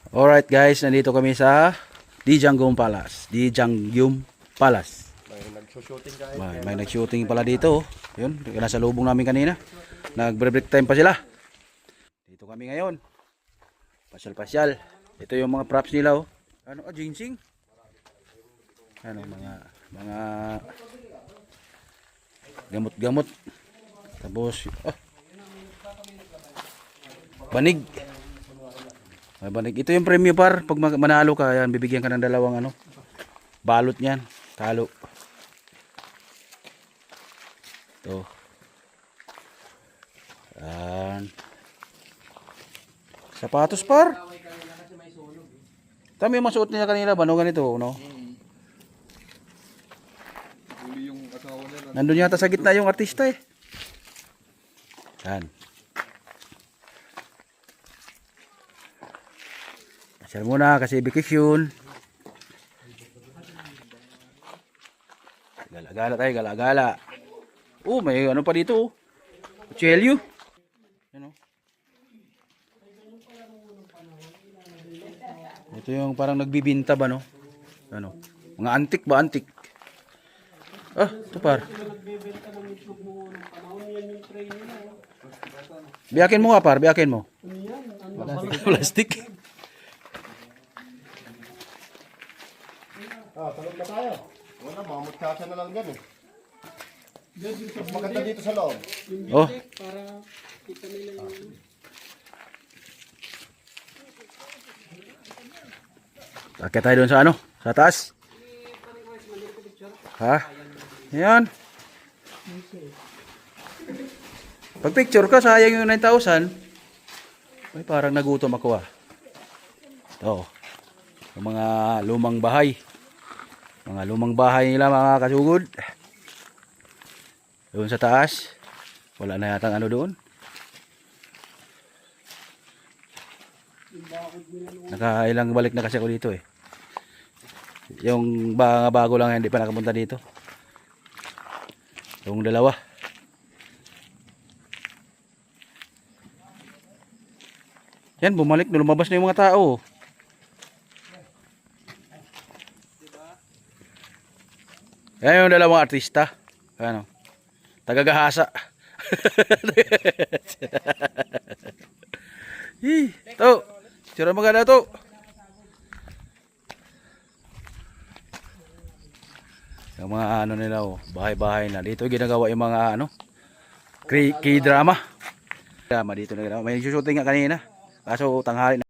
Alright guys, nandito kami sa Dijangyum Palace. Dijangyum Palace. May nag-shooting guys. May nag-shooting pala dito. Yun, nasa lubong namin kanina. Nag-break time pa sila. Dito kami ngayon. Pasyal-pasyal. Ito yung mga props nila oh. Ano, ginseng. Ano, mga gamot-gamot. Tapos, banig. May banig. Ito yung premium par. Pag manalo ka, yan, bibigyan ka ng dalawang ano, balot niyan. Talo. Ito. Yan. Sapatos par. Tama yung masuot niya kanina ba? No, ganito, no? Nandun yata sa gitna yung artista eh. Yan. Pasyal muna kasi vacation. Gala-gala tayo, gala-gala. Oh, may ano pa dito oh. Kutsilyo. Ano? Ito yung parang nagbibinta ba no? Ano? Mga antik ba? Antik. Ah, ito par. Biyakin mo nga par, biyakin mo. Plastic. Talog na tayo. Wala, mga mutsasa na lang dyan eh. Mas maganda dito sa loob. Oh. Akit tayo doon sa ano? Sa taas? Ha? Ayan. Pag picture ka, sayang yung 9,000. Ay, parang nagutom ako ah. Ito. Yung mga lumang bahay. Mga lumang bahay nila mga kasugod. Doon sa taas. Wala na yatang ano doon. Nakailang balik na kasi ako dito eh. Yung bago lang hindi pa nakapunta dito. Yung dalawa. Yan, bumalik na, lumabas na yung mga tao. Yan yung dalawang artista. Ano? Tagagahasa. To. Sira maganda to. Yung mga ano nila oh, bahay-bahay na. Dito ginagawa yung mga ano, K-drama. Drama dito na. May shooting nga kanina. Kaso tanghali na.